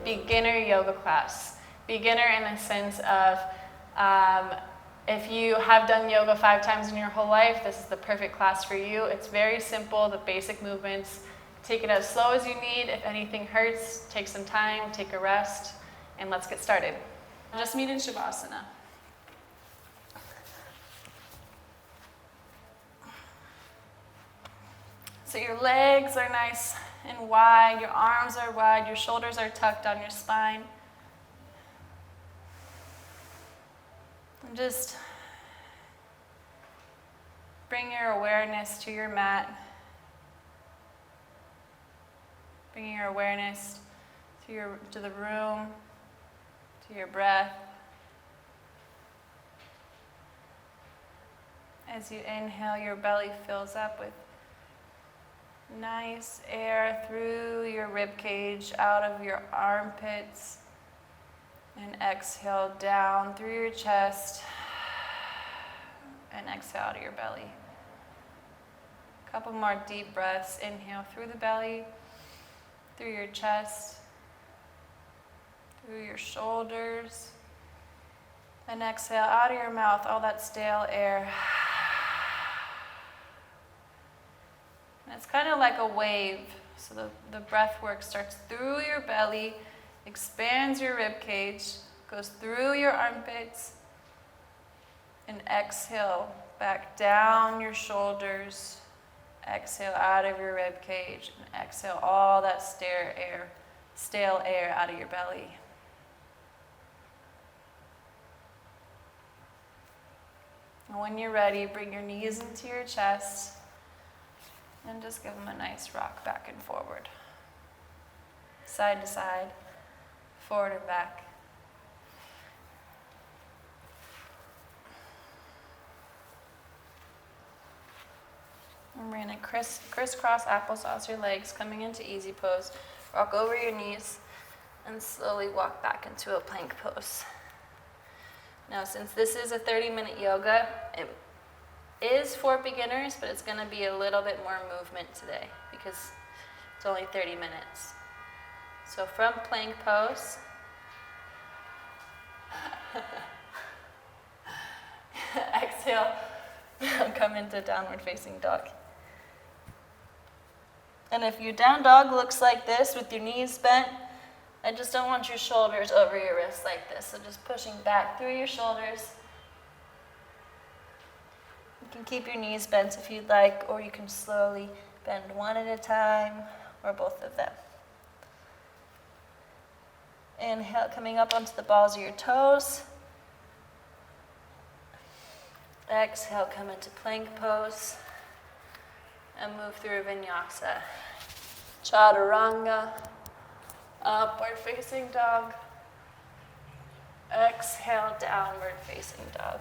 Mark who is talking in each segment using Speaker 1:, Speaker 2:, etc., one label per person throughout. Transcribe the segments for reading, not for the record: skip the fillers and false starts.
Speaker 1: beginner yoga class. Beginner in the sense of if you have done yoga 5 times in your whole life, this is the perfect class for you. It's very simple, the basic movements. Take it as slow as you need. If anything hurts, take some time, take a rest, and let's get started. Just meet in Shavasana. So your legs are nice and wide, your arms are wide, your shoulders are tucked on your spine. And just bring your awareness to your mat. Bringing your awareness to the room, to your breath. As you inhale, your belly fills up with nice air through your rib cage, out of your armpits, and exhale down through your chest, and exhale out of your belly. A couple more deep breaths. Inhale through the belly, through your chest, through your shoulders, and exhale out of your mouth all that stale air. And it's kind of like a wave. So the breath work starts through your belly, expands your rib cage, goes through your armpits, and exhale back down your shoulders. Exhale out of your rib cage, and exhale all that stale air out of your belly. And when you're ready, bring your knees into your chest and just give them a nice rock back and forward. Side to side, forward and back. And we're going to crisscross applesauce your legs, coming into easy pose. Rock over your knees and slowly walk back into a plank pose. Now, since this is a 30-minute yoga, it is for beginners, but it's going to be a little bit more movement today because it's only 30 minutes. So from plank pose, exhale, come into downward facing dog. And if your down dog looks like this with your knees bent, I just don't want your shoulders over your wrists like this. So just pushing back through your shoulders. You can keep your knees bent if you'd like, or you can slowly bend one at a time, or both of them. Inhale, coming up onto the balls of your toes. Exhale, come into plank pose. And move through Vinyasa. Chaturanga. Upward facing dog. Exhale, downward facing dog.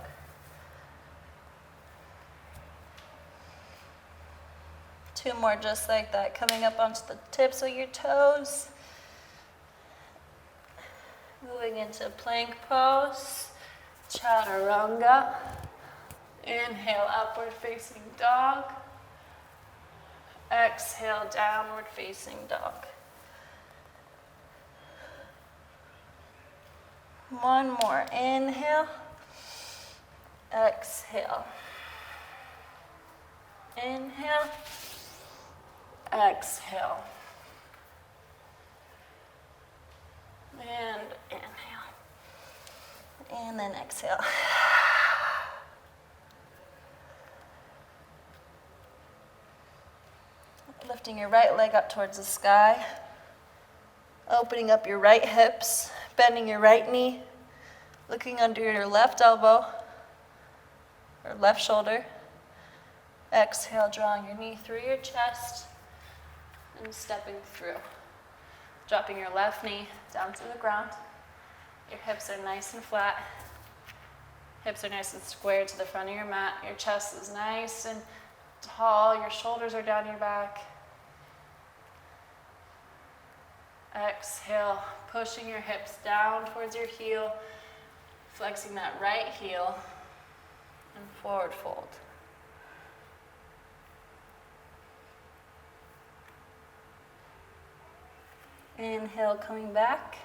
Speaker 1: Two more just like that, coming up onto the tips of your toes. Moving into plank pose. Chaturanga. Inhale, upward facing dog. Exhale, downward facing dog. One more. Inhale. Exhale. Inhale. Exhale. And inhale. And then exhale. Lifting your right leg up towards the sky. Opening up your right hips. Bending your right knee. Looking under your left elbow or left shoulder. Exhale, drawing your knee through your chest and stepping through. Dropping your left knee down to the ground. Your hips are nice and flat. Hips are nice and square to the front of your mat. Your chest is nice and tall. Your shoulders are down your back. Exhale, pushing your hips down towards your heel, flexing that right heel, and forward fold. Inhale, coming back.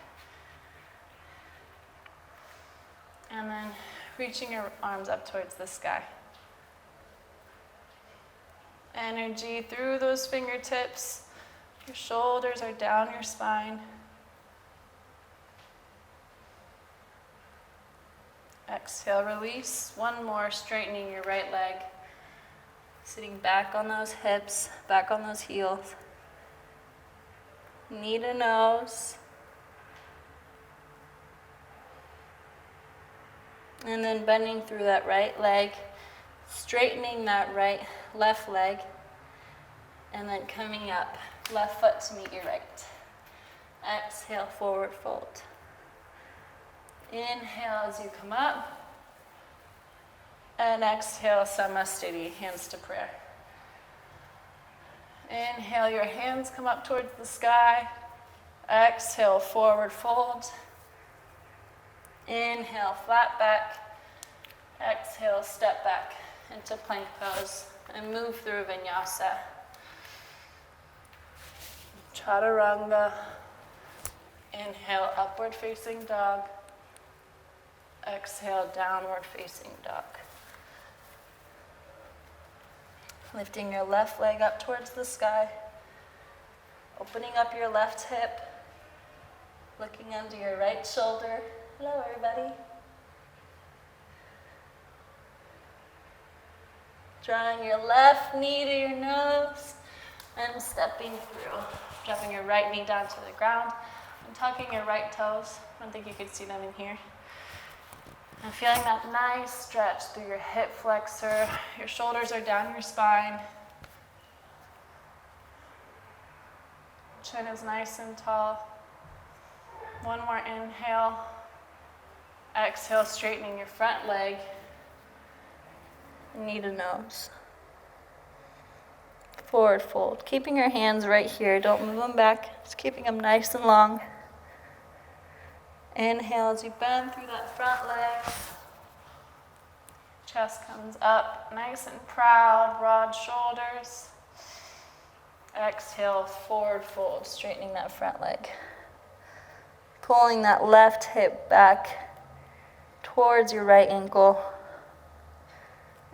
Speaker 2: And then reaching your arms up towards the sky. Energy through those fingertips. Your shoulders are down your spine. Exhale, release. One more, straightening your right leg. Sitting back on those hips, back on those heels. Knee to nose. And then bending through that right leg, straightening that left leg, and then coming up, left foot to meet your right. Exhale, forward fold. Inhale as you come up, and exhale, Samastiti, hands to prayer. Inhale, your hands come up towards the sky. Exhale, forward fold. Inhale, flat back. Exhale, step back into plank pose and move through vinyasa. Chaturanga. Inhale, upward facing dog. Exhale, downward facing dog. Lifting your left leg up towards the sky. Opening up your left hip. Looking under your right shoulder. Hello, everybody. Drawing your left knee to your nose and stepping through. Dropping your right knee down to the ground and tucking your right toes. I don't think you could see them in here. And feeling that nice stretch through your hip flexor. Your shoulders are down your spine. Chin is nice and tall. One more inhale. Exhale, straightening your front leg. Knee to nose. Forward fold. Keeping your hands right here. Don't move them back. Just keeping them nice and long. Inhale as you bend through that front leg. Chest comes up, nice and proud, broad shoulders. Exhale, forward fold, straightening that front leg. Pulling that left hip back towards your right ankle.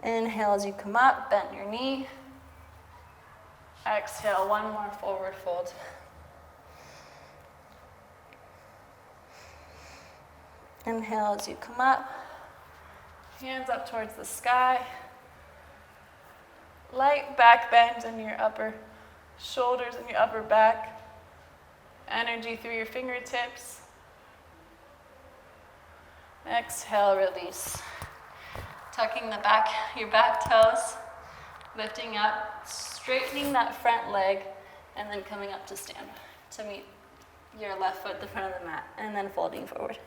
Speaker 2: Inhale as you come up, bend your knee. Exhale, one more forward fold. Inhale as you come up. Hands up towards the sky. Light back bend in your upper shoulders and your upper back. Energy through your fingertips. Exhale, release. Tucking your back toes. Lifting up, straightening that front leg, and then coming up to stand to meet your left foot at the front of the mat, and then folding forward.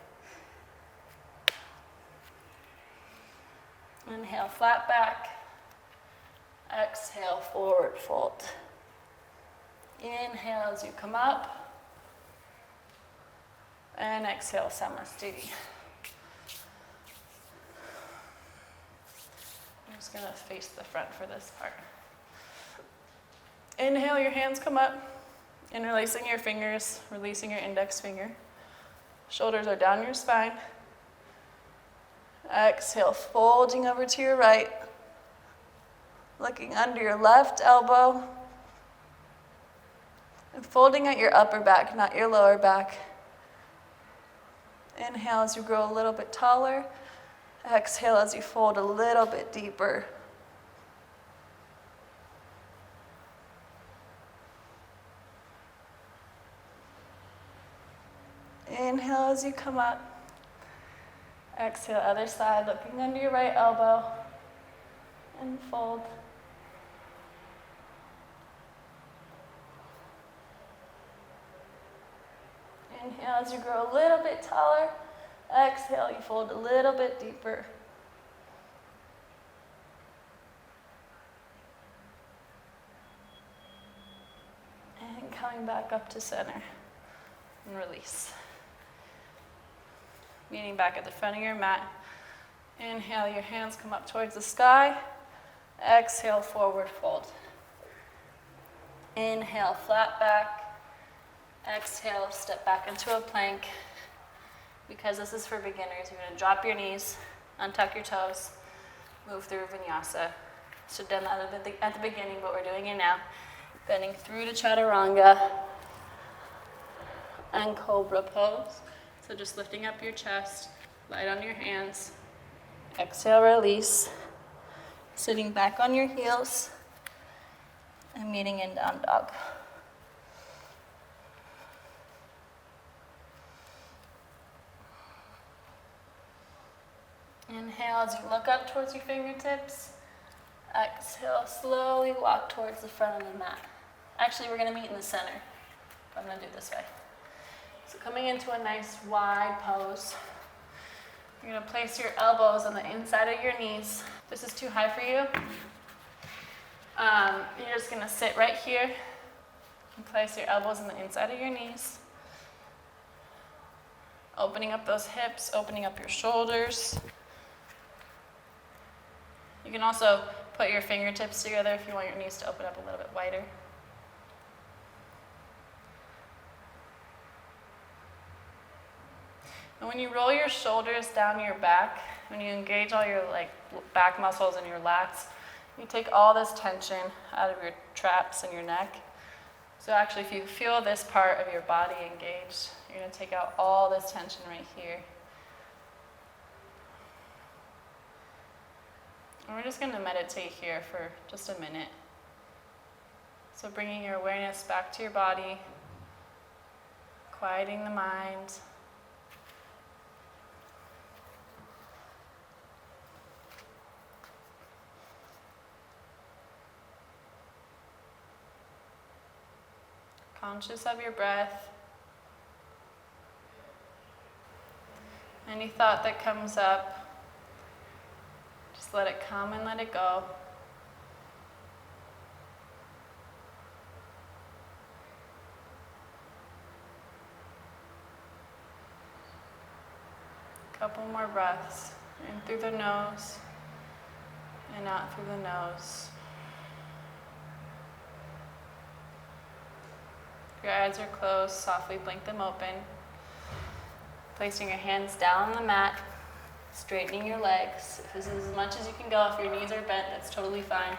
Speaker 2: Inhale, flat back. Exhale, forward fold. Inhale as you come up. And exhale, Samastiti. I'm just going to face the front for this part. Inhale, your hands come up. Interlacing your fingers, releasing your index finger. Shoulders are down your spine. Exhale, folding over to your right. Looking under your left elbow. And folding at your upper back, not your lower back. Inhale as you grow a little bit taller. Exhale as you fold a little bit deeper. Inhale as you come up. Exhale, other side, looking under your right elbow. And fold. Inhale as you grow a little bit taller. Exhale, you fold a little bit deeper. And coming back up to center. And release. Meeting back at the front of your mat. Inhale, your hands come up towards the sky. Exhale, forward fold. Inhale, flat back. Exhale, step back into a plank. because this is for beginners, you're going to drop your knees, untuck your toes, move through vinyasa. So done that at the beginning, but we're doing it now. Bending through to chaturanga and cobra pose. So just lifting up your chest, light on your hands. Exhale, release. Sitting back on your heels and meeting in down dog. Inhale as you look up towards your fingertips. Exhale, slowly walk towards the front of the mat. Actually, we're going to meet in the center. I'm going to do it this way. So coming into a nice wide pose. You're going to place your elbows on the inside of your knees. If this is too high for you, you're just going to sit right here and place your elbows on the inside of your knees. Opening up those hips, opening up your shoulders. You can also put your fingertips together if you want your knees to open up a little bit wider. And when you roll your shoulders down your back, when you engage all your back muscles and your lats, you take all this tension out of your traps and your neck. So actually, if you feel this part of your body engaged, you're going to take out all this tension right here. And we're just going to meditate here for just a minute. So bringing your awareness back to your body, quieting the mind. Conscious of your breath. Any thought that comes up, just let it come and let it go. Couple more breaths. In through the nose and out through the nose. If your eyes are closed, softly blink them open. Placing your hands down on the mat, straightening your legs. If this is as much as you can go, if your knees are bent, that's totally fine.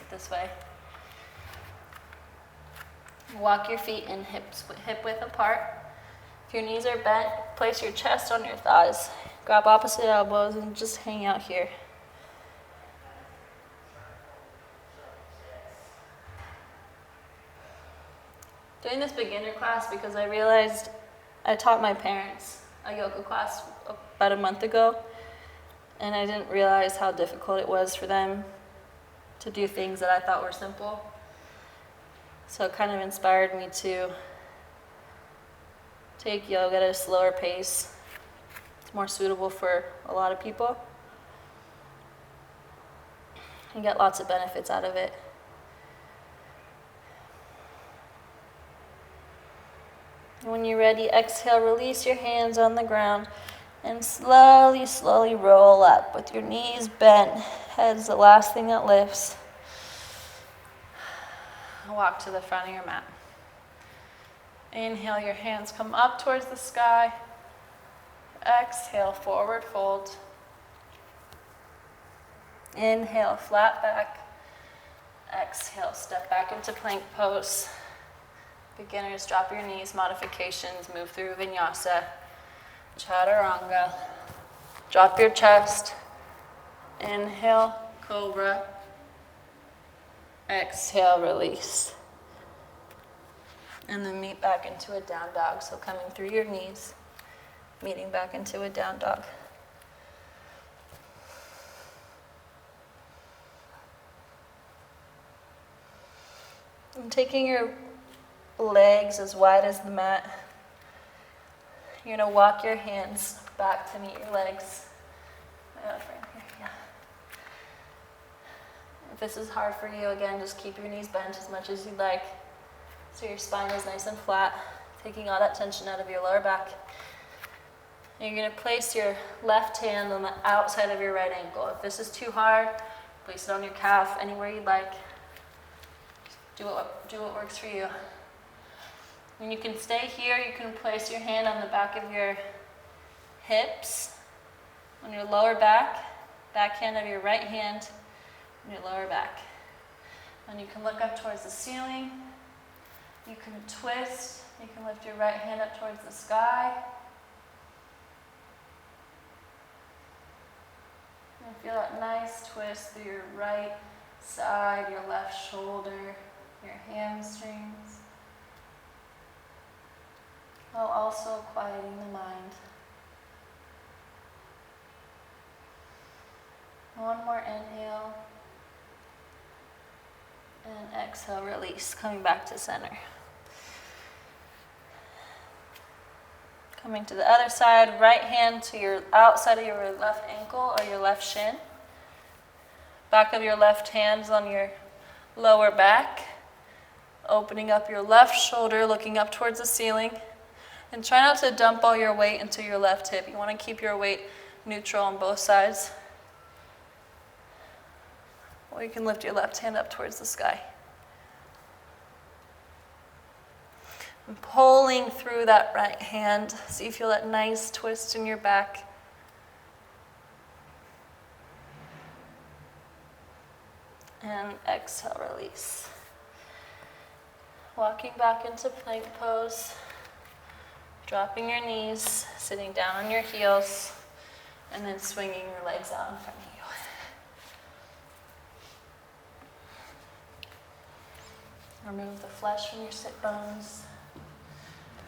Speaker 2: This way. Walk your feet in hip width apart. If your knees are bent, place your chest on your thighs. Grab opposite elbows and just hang out here. Doing this beginner class because I realized I taught my parents a yoga class about a month ago, and I didn't realize how difficult it was for them to do things that I thought were simple. So it kind of inspired me to take yoga at a slower pace. It's more suitable for a lot of people and get lots of benefits out of it. When you're ready, exhale, release your hands on the ground and slowly, slowly roll up with your knees bent. Head's the last thing that lifts. Walk to the front of your mat. Inhale, your hands come up towards the sky. Exhale, forward fold. Inhale, flat back. Exhale, step back into plank pose. Beginners, drop your knees. Modifications, move through vinyasa. Chaturanga. Drop your chest. Inhale, cobra. Exhale, release. And then meet back into a down dog. So coming through your knees, meeting back into a down dog. And taking your legs as wide as the mat. You're going to walk your hands back to meet your legs. If this is hard for you, again, just keep your knees bent as much as you'd like. So your spine is nice and flat, taking all that tension out of your lower back. And you're going to place your left hand on the outside of your right ankle. If this is too hard, place it on your calf, anywhere you'd like. Do what works for you. And you can stay here. You can place your hand on the back of your hips on your lower back, backhand of your right hand on your lower back. And you can look up towards the ceiling. You can twist. You can lift your right hand up towards the sky. And feel that nice twist through your right side, your left shoulder, your hamstrings, while also quieting the mind. One more inhale. And exhale, release, coming back to center. Coming to the other side, right hand to your outside of your left ankle or your left shin. Back of your left hand's on your lower back. Opening up your left shoulder, looking up towards the ceiling. And try not to dump all your weight into your left hip. You want to keep your weight neutral on both sides. Or you can lift your left hand up towards the sky. And pulling through that right hand so you feel that nice twist in your back. And exhale, release. Walking back into plank pose. Dropping your knees, sitting down on your heels, and then swinging your legs out in front of you. Remove the flesh from your sit bones.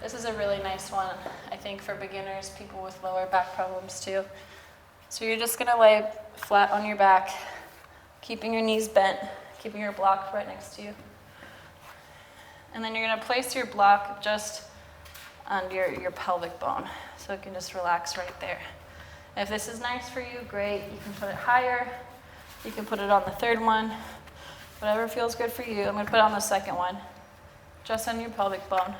Speaker 2: This is a really nice one, I think, for beginners, people with lower back problems too. So you're just gonna lay flat on your back, keeping your knees bent, keeping your block right next to you. And then you're gonna place your block just under your pelvic bone, so it can just relax right there. If this is nice for you, great. You can put it higher. You can put it on the third one. Whatever feels good for you. I'm going to put it on the second one, just on your pelvic bone.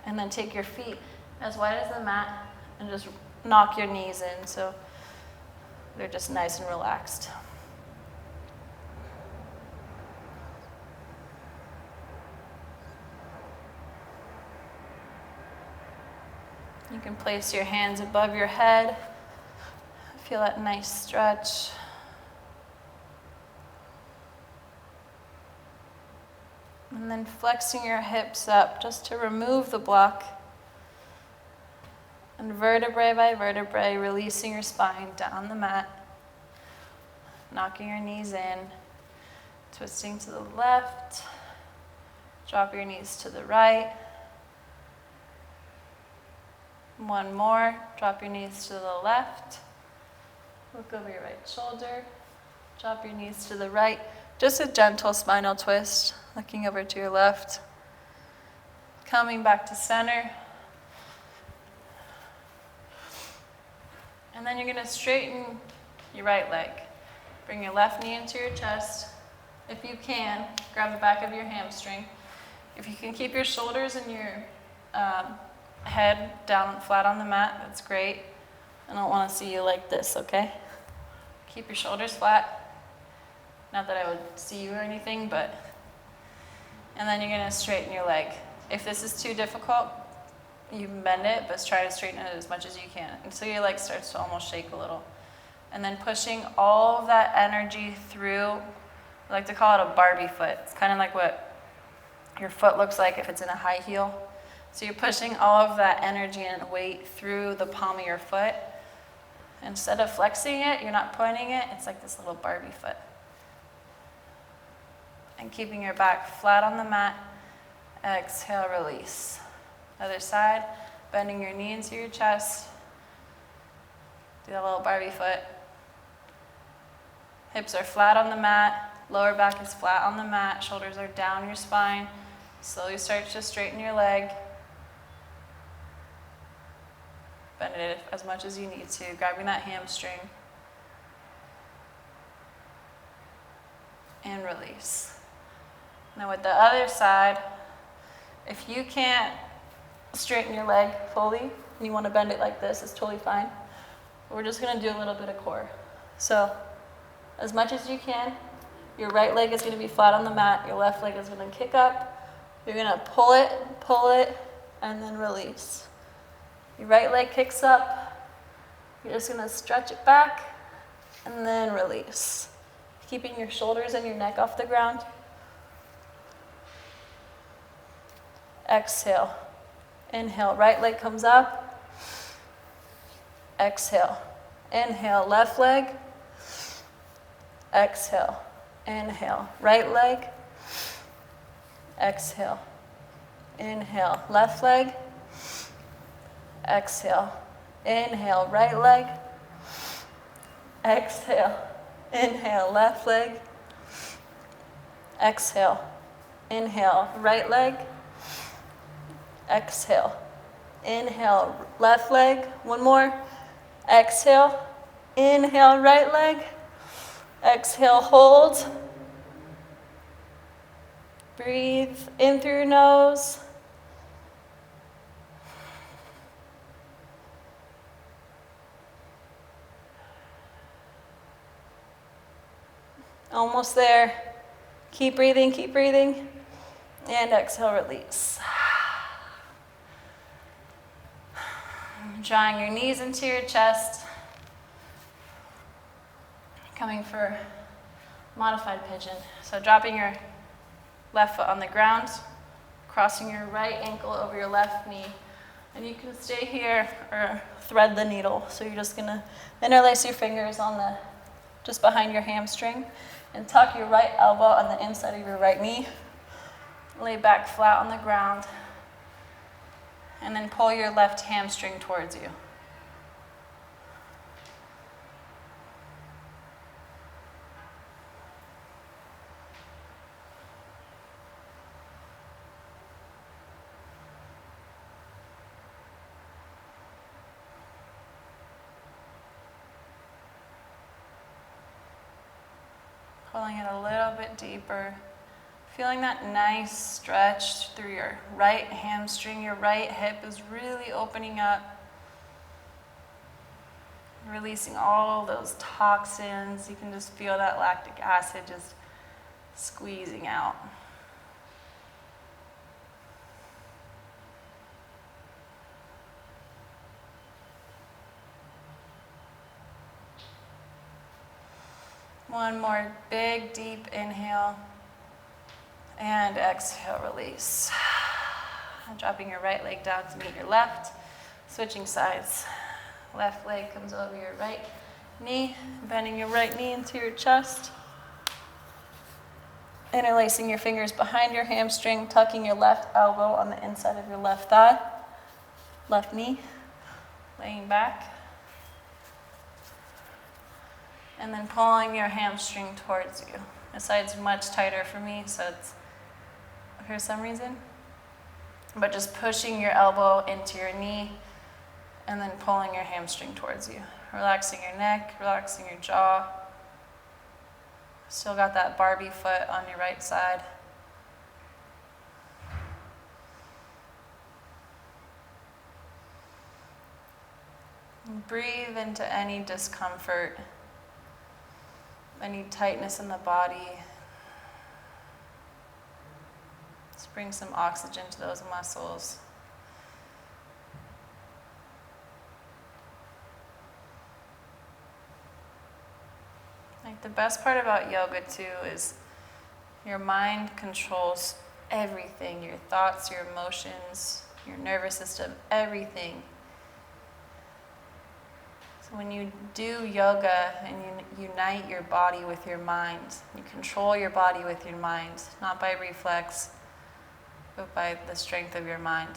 Speaker 2: And then take your feet as wide as the mat and just knock your knees in so they're just nice and relaxed. You can place your hands above your head. Feel that nice stretch. And then flexing your hips up just to remove the block. And vertebrae by vertebrae, releasing your spine down the mat. Knocking your knees in. Twisting to the left. Drop your knees to the right. One more. Drop your knees to the left. Look over your right shoulder. Drop your knees to the right. Just a gentle spinal twist. Looking over to your left. Coming back to center. And then you're going to straighten your right leg. Bring your left knee into your chest. If you can, grab the back of your hamstring. If you can keep your shoulders and your head down flat on the mat, that's great. I don't want to see you like this, okay? Keep your shoulders flat. Not that I would see you or anything, but... And then you're going to straighten your leg. If this is too difficult, you can bend it, but try to straighten it as much as you can until your leg starts to almost shake a little. And then pushing all of that energy through, I like to call it a Barbie foot. It's kind of like what your foot looks like if it's in a high heel. So you're pushing all of that energy and weight through the palm of your foot. Instead of flexing it, you're not pointing it, it's like this little Barbie foot. And keeping your back flat on the mat. Exhale, release. Other side, bending your knee into your chest. Do that little Barbie foot. Hips are flat on the mat. Lower back is flat on the mat. Shoulders are down your spine. Slowly start to straighten your leg. Bend it as much as you need to, grabbing that hamstring. And release. Now with the other side, if you can't straighten your leg fully, and you want to bend it like this, it's totally fine. We're just going to do a little bit of core. So, as much as you can, your right leg is going to be flat on the mat, your left leg is going to kick up, you're going to pull it, and then release. Your right leg kicks up. You're just gonna stretch it back and then release. Keeping your shoulders and your neck off the ground. Exhale. Inhale, right leg comes up. Exhale. Inhale, left leg. Exhale. Inhale, right leg. Exhale. Inhale, left leg. Exhale. Inhale, right leg. Exhale. Inhale, left leg. Exhale. Inhale, right leg. Exhale. Inhale, left leg. One more. Exhale. Inhale, right leg. Exhale, hold. Breathe in through your nose. Almost there. Keep breathing, keep breathing. And exhale, release. Drawing your knees into your chest. Coming for modified pigeon. So dropping your left foot on the ground, crossing your right ankle over your left knee. And you can stay here or thread the needle. So you're just gonna interlace your fingers on the, just behind your hamstring, and tuck your right elbow on the inside of your right knee. Lay back flat on the ground, and then pull your left hamstring towards you. Pulling it a little bit deeper. Feeling that nice stretch through your right hamstring. Your right hip is really opening up. Releasing all those toxins. You can just feel that lactic acid just squeezing out. One more big, deep inhale. And exhale, release. Dropping your right leg down to meet your left. Switching sides. Left leg comes over your right knee. Bending your right knee into your chest. Interlacing your fingers behind your hamstring. Tucking your left elbow on the inside of your left thigh. Left knee. Laying back. And then pulling your hamstring towards you. This side's much tighter for me, so it's for some reason. But just pushing your elbow into your knee and then pulling your hamstring towards you. Relaxing your neck, relaxing your jaw. Still got that Barbie foot on your right side. And breathe into any discomfort, any tightness in the body. Just bring some oxygen to those muscles. Like the best part about yoga too is your mind controls everything, your thoughts, your emotions, your nervous system, everything. So when you do yoga and you unite your body with your mind, you control your body with your mind, not by reflex, but by the strength of your mind.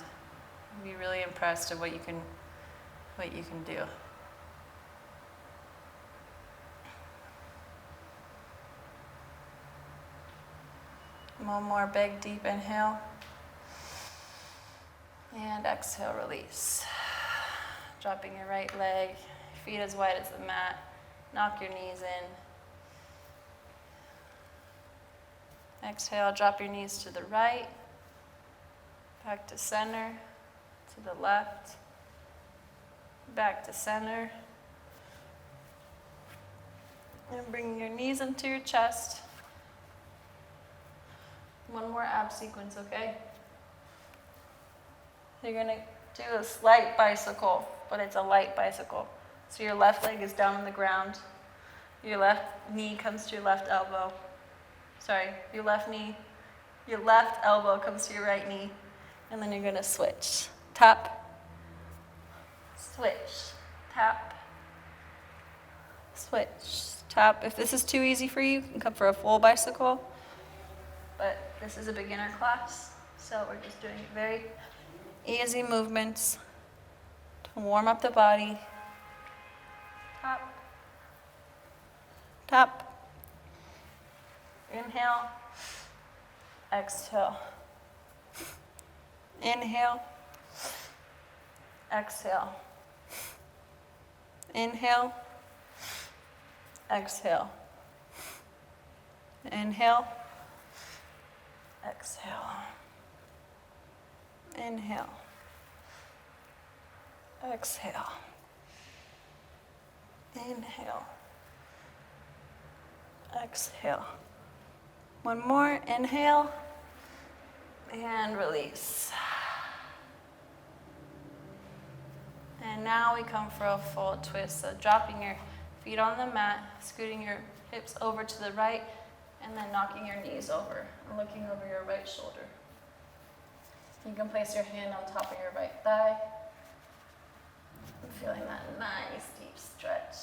Speaker 2: You'll be really impressed at what you can do. One more big deep inhale. And exhale, release. Dropping your right leg, feet as wide as the mat. Knock your knees in. Exhale, drop your knees to the right. Back to center, to the left. Back to center. And bring your knees into your chest. One more ab sequence, okay? So you're going to
Speaker 1: do a slight bicycle, but it's a light bicycle. So your left leg is down on the ground. Your left knee comes to your left elbow. Sorry, your left elbow comes to your right knee. And then you're gonna switch. Tap, switch, tap, switch, tap. If this is too easy for you, you can come for a full bicycle. But this is a beginner class, so we're just doing very easy movements to warm up the body. Tap, tap. Inhale, exhale. Inhale, exhale. Inhale, exhale. Inhale, exhale. Inhale, exhale. Inhale, exhale. One more, inhale, and release. And now we come for a full twist. So dropping your feet on the mat, scooting your hips over to the right, and then knocking your knees over and looking over your right shoulder. You can place your hand on top of your right thigh. I'm feeling that nice deep stretch.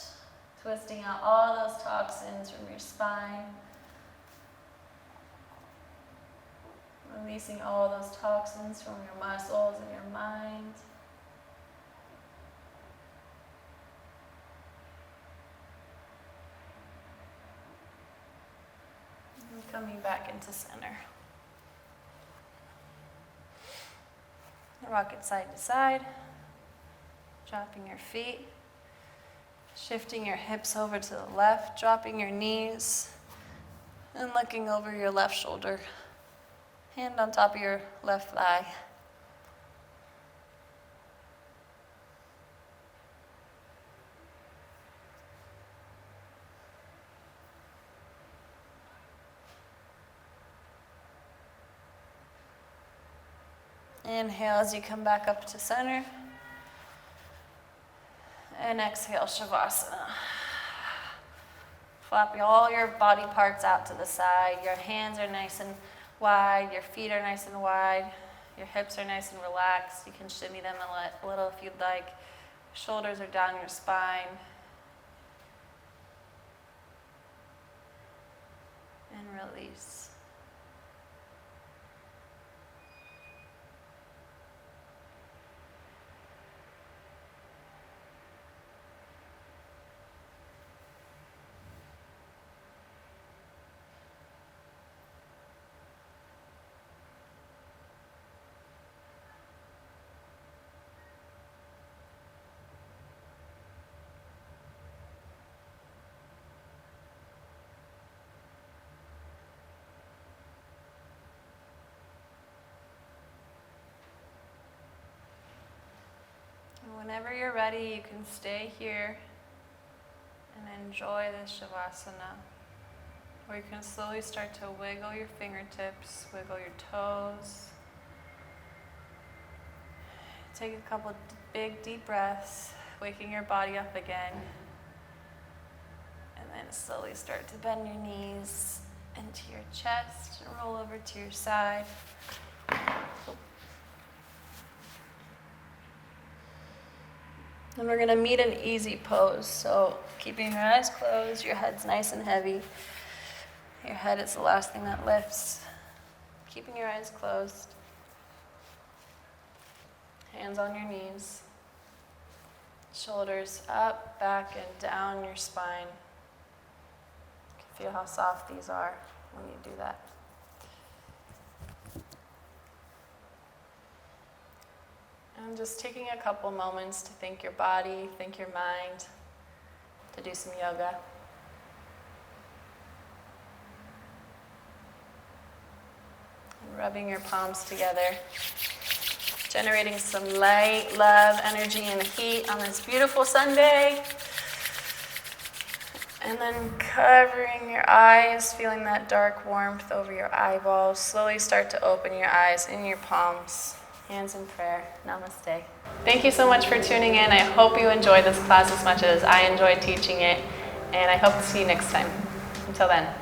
Speaker 1: Twisting out all those toxins from your spine. Releasing all those toxins from your muscles and your mind. And coming back into center. Rock it side to side. Dropping your feet. Shifting your hips over to the left. Dropping your knees. And looking over your left shoulder. Hand on top of your left thigh. Inhale as you come back up to center. And exhale, Shavasana. Flap all your body parts out to the side. Your hands are nice and wide. Your feet are nice and wide. Your hips are nice and relaxed. You can shimmy them a little if you'd like. Shoulders are down your spine. And release. Whenever you're ready, you can stay here and enjoy this Shavasana. Or you can slowly start to wiggle your fingertips, wiggle your toes. Take a couple big deep breaths, waking your body up again. And then slowly start to bend your knees into your chest and roll over to your side. And we're gonna meet an easy pose. So keeping your eyes closed, your head's nice and heavy. Your head is the last thing that lifts. Keeping your eyes closed. Hands on your knees. Shoulders up, back, and down your spine. You can feel how soft these are when you do that. And just taking a couple moments to thank your body, thank your mind, to do some yoga. And rubbing your palms together, generating some light, love, energy, and heat on this beautiful Sunday. And then covering your eyes, feeling that dark warmth over your eyeballs. Slowly start to open your eyes in your palms.
Speaker 2: Hands in prayer. Namaste. Thank you so much for tuning in. I hope you enjoyed this class as much as I enjoyed teaching it, and I hope to see you next time. Until then.